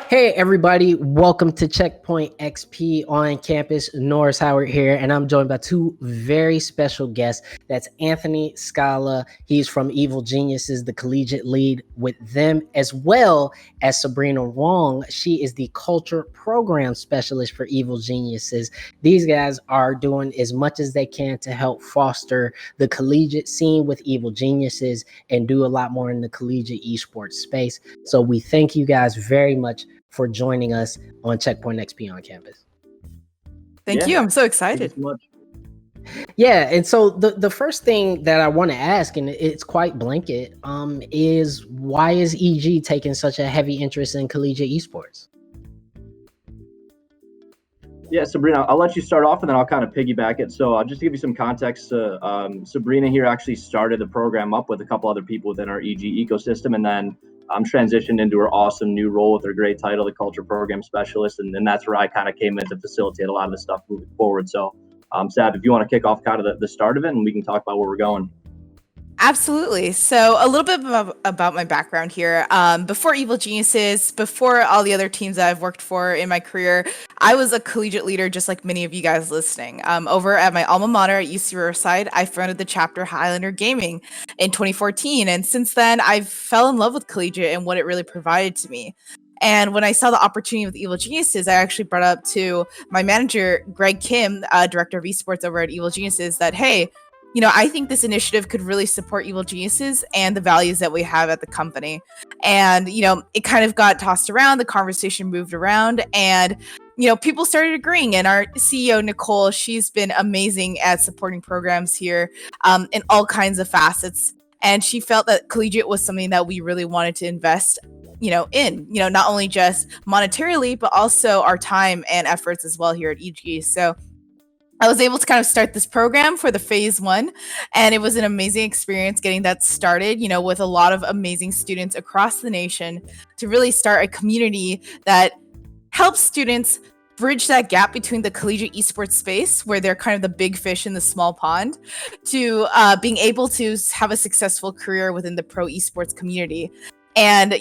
Hey everybody, welcome to Checkpoint XP on campus. Norris Howard here, and I'm joined by two very special guests. That's Anthony Scala. He's from Evil Geniuses, the collegiate lead with them, as well as Sabrina Wong. She is the culture program specialist for Evil Geniuses. These guys are doing as much as they can to help foster the collegiate scene with Evil Geniuses and do a lot more in the collegiate esports space. So we thank you guys very much for joining us on Checkpoint XP on campus. Thank you. I'm so excited. Thank you so much. Yeah, and so the first thing that I want to ask, and it's quite blanket, is why is EG taking such a heavy interest in collegiate esports? Yeah, Sabrina, I'll let you start off and then I'll kind of piggyback it. So just to give you some context, Sabrina here actually started the program up with a couple other people within our EG ecosystem, and then transitioned into her awesome new role with her great title, the Culture Program Specialist, and that's where I kind of came in to facilitate a lot of this stuff moving forward. So, Sab, if you want to kick off kind of the start of it, and we can talk about where we're going. Absolutely. So a little bit about my background here. Before Evil Geniuses, before all the other teams that I've worked for in my career, I was a collegiate leader, just like many of you guys listening. Over at my alma mater at UC Riverside, I founded the chapter Highlander Gaming in 2014. And since then, I fell in love with collegiate and what it really provided to me. And when I saw the opportunity with Evil Geniuses, I actually brought up to my manager, Greg Kim, director of esports over at Evil Geniuses, that, hey, I think this initiative could really support Evil Geniuses and the values that we have at the company. And, it kind of got tossed around. The conversation moved around and, people started agreeing. And our CEO, Nicole, she's been amazing at supporting programs here in all kinds of facets. And she felt that collegiate was something that we really wanted to invest in, not only just monetarily, but also our time and efforts as well here at EG. So I was able to kind of start this program for the phase 1, and it was an amazing experience getting that started, with a lot of amazing students across the nation to really start a community that helps students bridge that gap between the collegiate esports space, where they're kind of the big fish in the small pond, to being able to have a successful career within the pro esports community. And,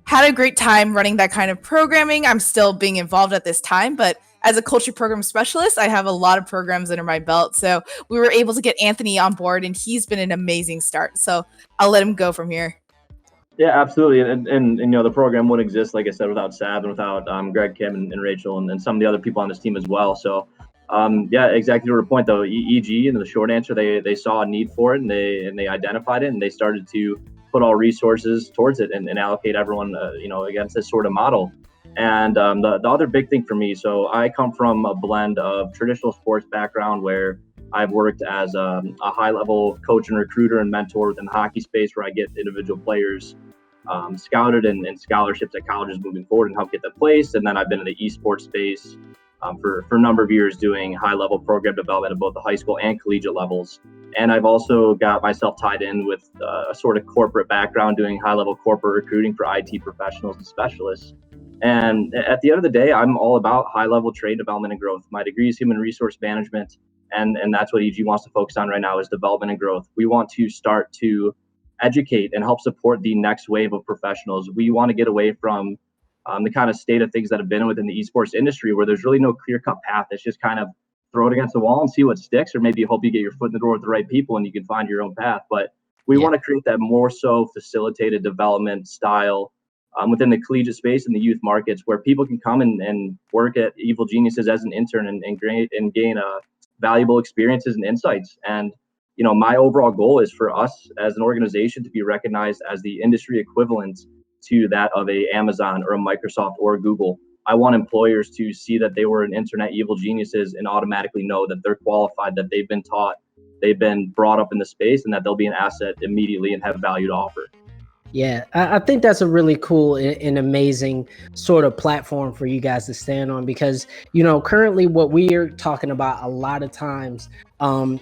had a great time running that kind of programming. I'm still being involved at this time, but as a culture program specialist, I have a lot of programs under my belt. So we were able to get Anthony on board, and he's been an amazing start. So I'll let him go from here. Yeah, absolutely. And the program wouldn't exist, like I said, without Sab and without Greg, Kim, and Rachel, and some of the other people on this team as well. So, yeah, exactly to her point, though. EG, and the short answer, they saw a need for it, and they identified it, and they started to put all resources towards it and allocate everyone, against this sort of model. And the other big thing for me, so I come from a blend of traditional sports background where I've worked as a high-level coach and recruiter and mentor within the hockey space, where I get individual players scouted and scholarships at colleges moving forward and help get them placed. And then I've been in the esports space for a number of years doing high-level program development at both the high school and collegiate levels. And I've also got myself tied in with a sort of corporate background doing high-level corporate recruiting for IT professionals and specialists. And at the end of the day, I'm all about high-level trade development and growth. My degree is human resource management, and that's what EG wants to focus on right now is development and growth. We want to start to educate and help support the next wave of professionals. We want to get away from the kind of state of things that have been within the esports industry, where there's really no clear-cut path. It's just kind of throw it against the wall and see what sticks, or maybe hope you get your foot in the door with the right people and you can find your own path. But we want to create that more so facilitated development style within the collegiate space and the youth markets, where people can come and work at Evil Geniuses as an intern and gain valuable experiences and insights. And my overall goal is for us as an organization to be recognized as the industry equivalent to that of a Amazon or a Microsoft or a Google. I want employers to see that they were an internet Evil Geniuses and automatically know that they're qualified, that they've been taught, they've been brought up in the space, and that they'll be an asset immediately and have value to offer. Yeah, I think that's a really cool and amazing sort of platform for you guys to stand on, because, currently what we're talking about a lot of times on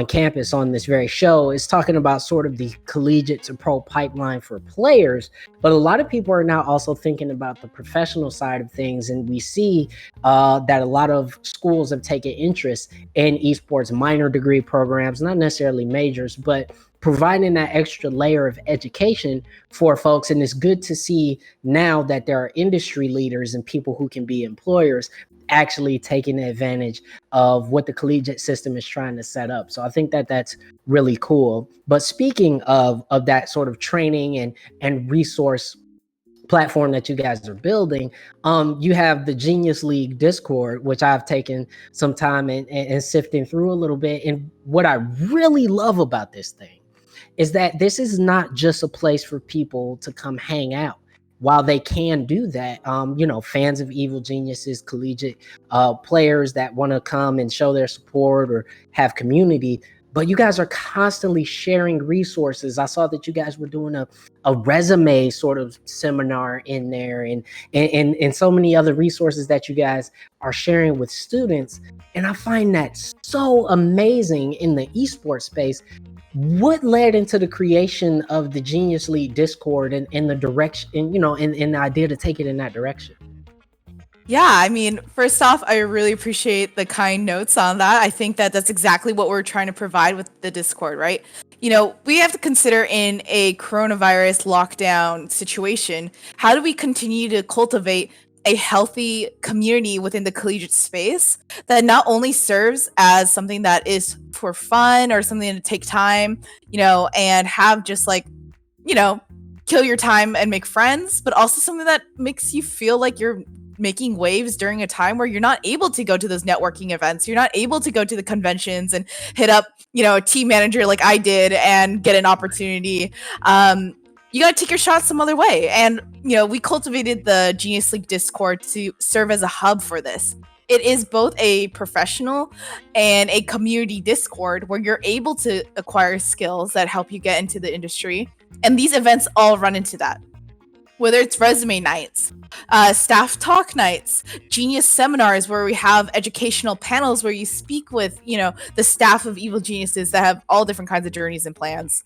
campus on this very show is talking about sort of the collegiate to pro pipeline for players. But a lot of people are now also thinking about the professional side of things. And we see that a lot of schools have taken interest in esports minor degree programs, not necessarily majors, but providing that extra layer of education for folks. And it's good to see now that there are industry leaders and people who can be employers actually taking advantage of what the collegiate system is trying to set up. So I think that that's really cool. But speaking of that sort of training and resource platform that you guys are building, you have the Genius League Discord, which I've taken some time and sifting through a little bit. And what I really love about this thing is that this is not just a place for people to come hang out. While they can do that, fans of Evil Geniuses, collegiate players that want to come and show their support or have community, but you guys are constantly sharing resources. I saw that you guys were doing a resume sort of seminar in there and so many other resources that you guys are sharing with students. And I find that so amazing in the esports space. What led into the creation of the Genius League Discord and the direction, and the idea to take it in that direction? Yeah, I mean, first off, I really appreciate the kind notes on that. I think that that's exactly what we're trying to provide with the Discord, right? We have to consider in a coronavirus lockdown situation, how do we continue to cultivate a healthy community within the collegiate space that not only serves as something that is for fun or something to take time, and have just kill your time and make friends, but also something that makes you feel like you're making waves during a time where you're not able to go to those networking events. You're not able to go to the conventions and hit up, a team manager like I did and get an opportunity. You got to take your shot some other way. And, we cultivated the Genius League Discord to serve as a hub for this. It is both a professional and a community Discord where you're able to acquire skills that help you get into the industry. And these events all run into that. Whether it's resume nights, staff talk nights, genius seminars where we have educational panels where you speak with, the staff of Evil Geniuses that have all different kinds of journeys and plans.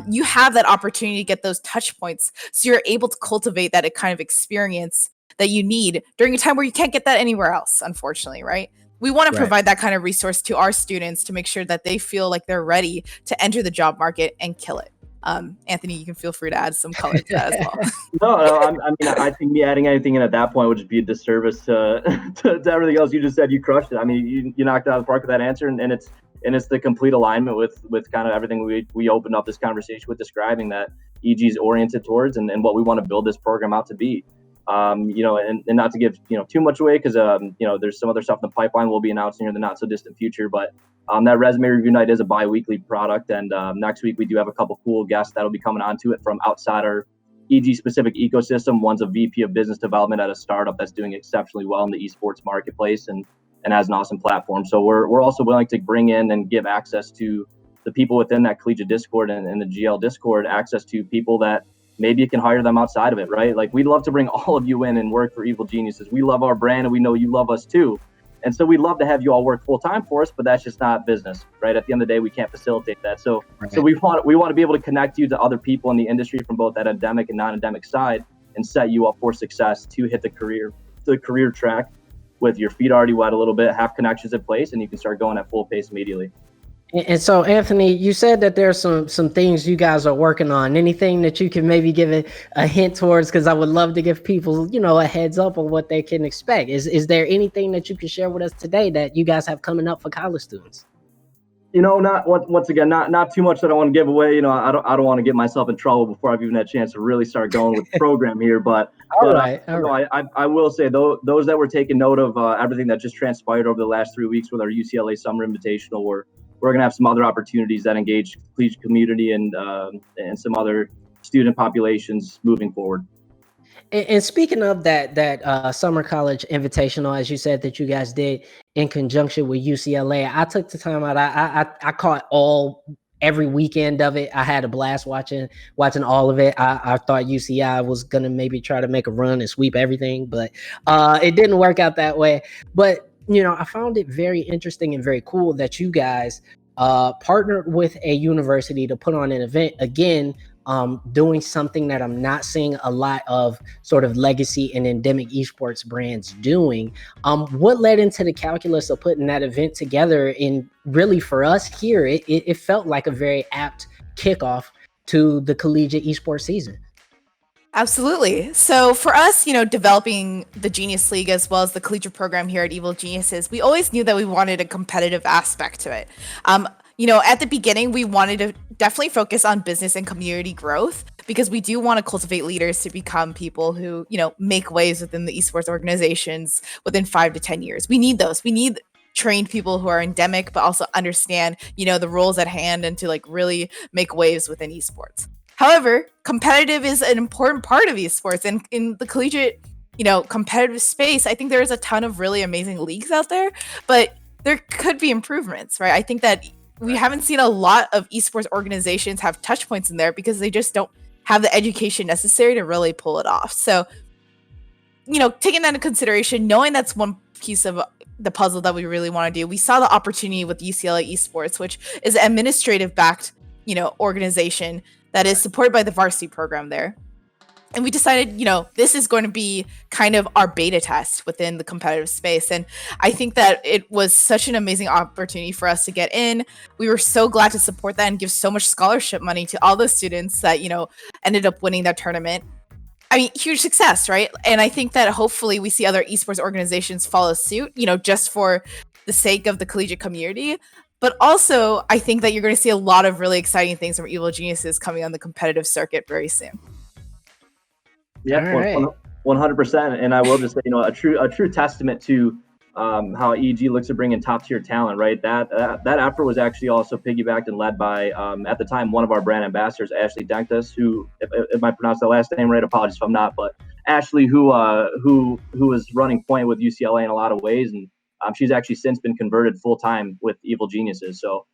You have that opportunity to get those touch points. So you're able to cultivate that kind of experience that you need during a time where you can't get that anywhere else, unfortunately, right? We want to provide that kind of resource to our students to make sure that they feel like they're ready to enter the job market and kill it. Anthony, you can feel free to add some color to that as well. I think me adding anything in at that point would just be a disservice to everything else you just said. You crushed it. I mean, you knocked it out of the park with that answer, and it's the complete alignment with kind of everything we opened up this conversation with, describing that EG is oriented towards and what we want to build this program out to be. And not to give too much away because there's some other stuff in the pipeline we'll be announcing in the not so distant future, but that resume review night is a bi-weekly product, and next week we do have a couple cool guests that'll be coming onto it from outside our EG specific ecosystem. One's a VP of business development at a startup that's doing exceptionally well in the esports marketplace and has an awesome platform. So we're also willing to bring in and give access to the people within that collegiate Discord and the GL Discord, access to people that maybe you can hire them outside of it, right? Like, we'd love to bring all of you in and work for Evil Geniuses. We love our brand and we know you love us too. And so we'd love to have you all work full time for us, but that's just not business, right? At the end of the day, we can't facilitate that. So we want to be able to connect you to other people in the industry from both that endemic and non-endemic side and set you up for success to hit the career track with your feet already wet a little bit, have connections in place, and you can start going at full pace immediately. And so, Anthony, you said that there's some things you guys are working on. Anything that you can maybe give it a hint towards? Because I would love to give people, a heads up on what they can expect. Is there anything that you can share with us today that you guys have coming up for college students? Once again, not too much that I want to give away. I don't want to get myself in trouble before I've even had a chance to really start going with the program here. But I will say, those that were taking note of everything that just transpired over the last 3 weeks with our UCLA Summer Invitational, we're going to have some other opportunities that engage collegiate community and some other student populations moving forward. And speaking of that Summer College Invitational, as you said, that you guys did in conjunction with UCLA, I took the time out. I caught every weekend of it. I had a blast watching all of it. I thought UCI was going to maybe try to make a run and sweep everything, but it didn't work out that way. But I found it very interesting and very cool that you guys partnered with a university to put on an event again, doing something that I'm not seeing a lot of sort of legacy and endemic esports brands doing. What led into the calculus of putting that event together? And really for us here, it felt like a very apt kickoff to the collegiate esports season? Absolutely. So for us, developing the Genius League as well as the collegiate program here at Evil Geniuses, we always knew that we wanted a competitive aspect to it. At the beginning, we wanted to definitely focus on business and community growth because we do want to cultivate leaders to become people who, make waves within the esports organizations within 5 to 10 years. We need those. We need trained people who are endemic, but also understand, the roles at hand and to like really make waves within esports. However, competitive is an important part of esports, and in the collegiate, competitive space, I think there is a ton of really amazing leagues out there, but there could be improvements, right? I think that we haven't seen a lot of esports organizations have touch points in there because they just don't have the education necessary to really pull it off. So, taking that into consideration, knowing that's one piece of the puzzle that we really want to do, we saw the opportunity with UCLA Esports, which is an administrative backed, organization that is supported by the varsity program there. And we decided, this is going to be kind of our beta test within the competitive space. And I think that it was such an amazing opportunity for us to get in. We were so glad to support that and give so much scholarship money to all those students that, ended up winning that tournament. I mean, huge success, right? And I think that hopefully we see other esports organizations follow suit, just for the sake of the collegiate community. But also, I think that you're going to see a lot of really exciting things from Evil Geniuses coming on the competitive circuit very soon. Yeah, right. 100%. And I will just say, a true testament to how EG looks to bring in top tier talent, right? That effort was actually also piggybacked and led by, at the time, one of our brand ambassadors, Ashley Denktas, who, if I pronounce that last name right, apologies if I'm not, but Ashley, who was running point with UCLA in a lot of ways, and she's actually since been converted full time with Evil Geniuses. So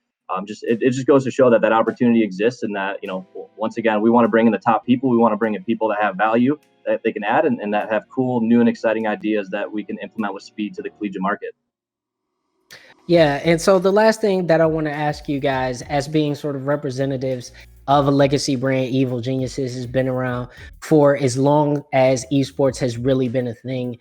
it just goes to show that opportunity exists, and that, once again, we want to bring in the top people. We want to bring in people that have value that they can add and that have cool, new and exciting ideas that we can implement with speed to the collegiate market. Yeah, and so the last thing that I want to ask you guys, as being sort of representatives of a legacy brand, Evil Geniuses has been around for as long as esports has really been a thing.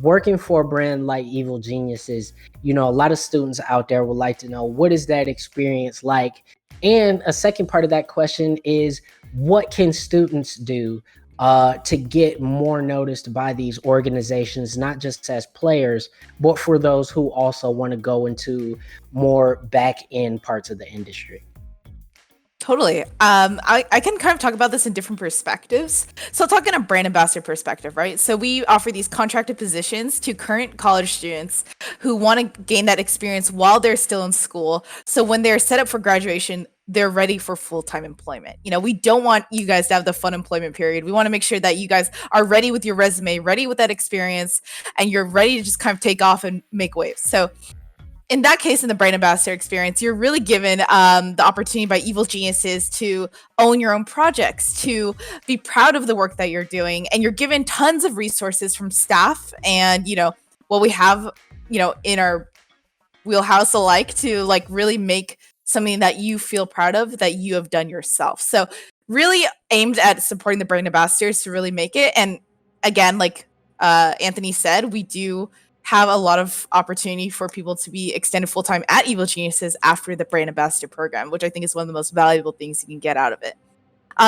Working for a brand like Evil Geniuses, a lot of students out there would like to know, what is that experience like? And a second part of that question is, what can students do to get more noticed by these organizations, not just as players, but for those who also want to go into more back end parts of the industry? Totally. I can kind of talk about this in different perspectives. So I'll talk in a brand ambassador perspective, right? So we offer these contracted positions to current college students who want to gain that experience while they're still in school. So when they're set up for graduation, they're ready for full-time employment. We don't want you guys to have the fun employment period. We want to make sure that you guys are ready with your resume, ready with that experience, and you're ready to just kind of take off and make waves. So in that case, in the brand ambassador experience, you're really given the opportunity by Evil Geniuses to own your own projects, to be proud of the work that you're doing, and you're given tons of resources from staff and, what we have, in our wheelhouse alike to like really make something that you feel proud of that you have done yourself. So really aimed at supporting the brand ambassadors to really make it. And again, like Anthony said, we do have a lot of opportunity for people to be extended full-time at Evil Geniuses after the brand ambassador program, which I think is one of the most valuable things you can get out of it.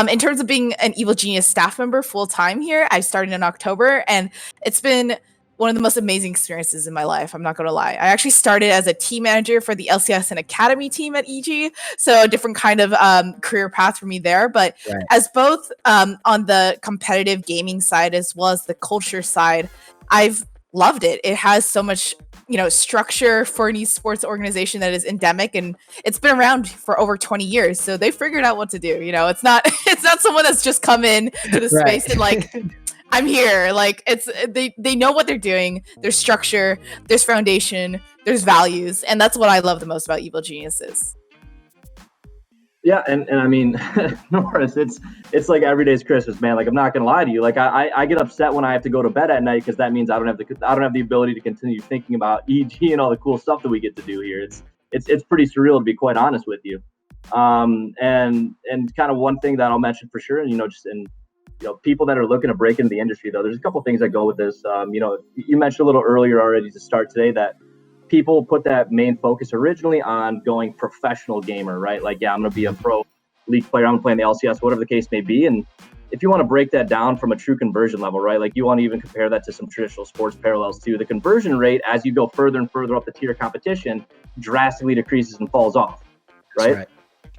In terms of being an Evil Genius staff member full-time here, I started in October, and it's been one of the most amazing experiences in my life. I'm not going to lie. I actually started as a team manager for the LCS and Academy team at EG. So a different kind of career path for me there. But right, as both on the competitive gaming side as well as the culture side, I've loved it. It has so much, structure for an esports organization that is endemic, and it's been around for over 20 years. So they figured out what to do. It's not someone that's just come in to the space and like, I'm here. Like they know what they're doing. There's structure, there's foundation, there's values, and that's what I love the most about Evil Geniuses. Yeah, and I mean, Norris, it's like every day's Christmas, man. Like, I'm not gonna lie to you. Like, I get upset when I have to go to bed at night because that means I don't have the ability to continue thinking about EG and all the cool stuff that we get to do here. It's pretty surreal, to be quite honest with you. And kind of one thing that I'll mention for sure, and people that are looking to break into the industry, though, there's a couple things that go with this. You mentioned a little earlier already to start today that people put that main focus originally on going professional gamer, right? Like, yeah, I'm going to be a pro league player, I'm playing the LCS, whatever the case may be. And if you want to break that down from a true conversion level, right? Like you want to even compare that to some traditional sports parallels too. The conversion rate, as you go further and further up the tier competition, drastically decreases and falls off, right?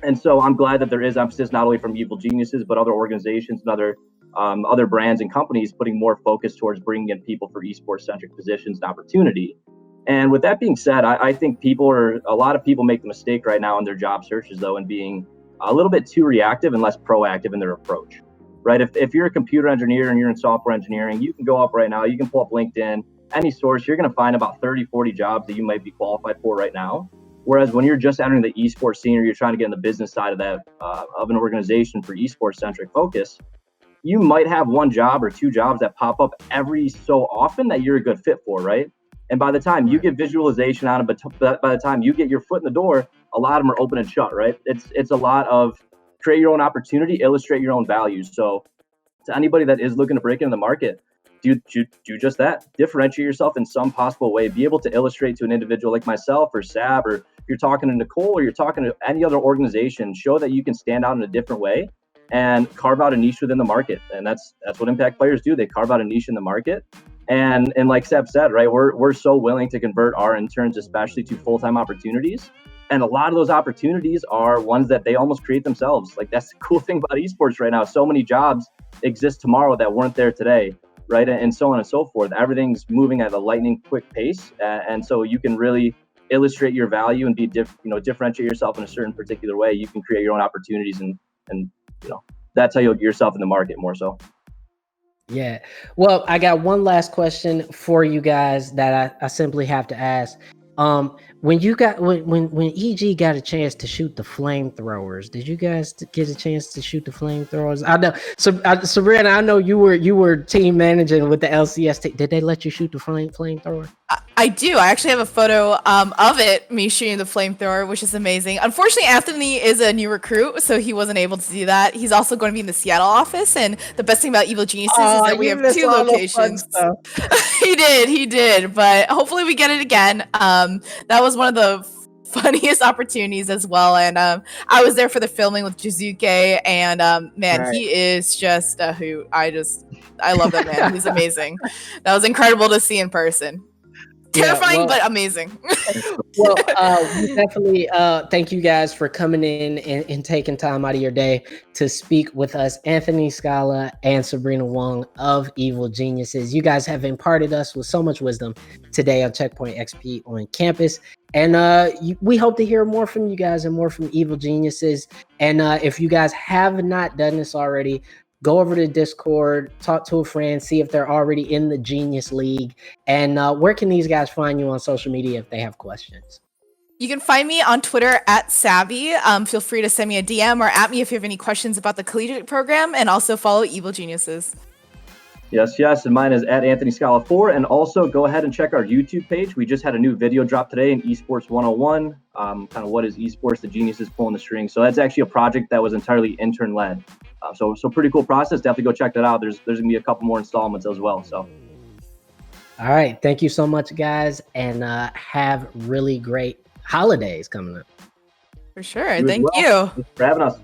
And so I'm glad that there is emphasis not only from Evil Geniuses, but other organizations and other brands and companies putting more focus towards bringing in people for esports-centric positions and opportunity. And with that being said, I think a lot of people make the mistake right now in their job searches, though, in being a little bit too reactive and less proactive in their approach, right? If you're a computer engineer and you're in software engineering, you can go up right now, you can pull up LinkedIn, any source, you're going to find about 30, 40 jobs that you might be qualified for right now. Whereas when you're just entering the esports scene or you're trying to get in the business side of that, of an organization for esports centric focus, you might have one job or two jobs that pop up every so often that you're a good fit for, right? And by the time you get visualization on it, but by the time you get your foot in the door, a lot of them are open and shut, right? It's a lot of create your own opportunity, illustrate your own values. So to anybody that is looking to break into the market, do just that. Differentiate yourself in some possible way. Be able to illustrate to an individual like myself or Sab, or if you're talking to Nicole or you're talking to any other organization, show that you can stand out in a different way and carve out a niche within the market. And that's what impact players do. They carve out a niche in the market. And like Seb said, right, we're so willing to convert our interns, especially to full-time opportunities. And a lot of those opportunities are ones that they almost create themselves. Like that's the cool thing about esports right now. So many jobs exist tomorrow that weren't there today, right? And so on and so forth. Everything's moving at a lightning quick pace. And so you can really illustrate your value and differentiate yourself in a certain particular way. You can create your own opportunities and that's how you'll get yourself in the market more so. Yeah. Well, I got one last question for you guys that I simply have to ask. When EG got a chance to shoot the flamethrowers, did you guys get a chance to shoot the flamethrowers? I know, Sabrina, I know you were team managing with the LCS. Did they let you shoot the flamethrower? I do. I actually have a photo of it, me shooting the flamethrower, which is amazing. Unfortunately, Anthony is a new recruit, so he wasn't able to do that. He's also going to be in the Seattle office, and the best thing about Evil Geniuses is that we have 2 locations. He did, but hopefully we get it again. That was one of the funniest opportunities as well, and I was there for the filming with Jizuke, and he is just a hoot. I love that man. He's amazing. That was incredible to see in person. Terrifying, but amazing. Well, we definitely thank you guys for coming in and taking time out of your day to speak with us, Anthony Scala and Sabrina Wong of Evil Geniuses. You guys have imparted us with so much wisdom today on Checkpoint XP on campus. And we hope to hear more from you guys and more from Evil Geniuses. And if you guys have not done this already, go over to Discord, talk to a friend, see if they're already in the Genius League. And where can these guys find you on social media if they have questions? You can find me on Twitter at Savvy. Feel free to send me a DM or at me if you have any questions about the collegiate program, and also follow Evil Geniuses. Yes. And mine is at Anthony Scala 4. And also go ahead and check our YouTube page. We just had a new video drop today in Esports 101. Kind of what is esports, the geniuses pulling the strings. So that's actually a project that was entirely intern led. So pretty cool process. Definitely go check that out. There's gonna be a couple more installments as well. So. All right. Thank you so much, guys. And have really great holidays coming up. For sure. Thank you for having us.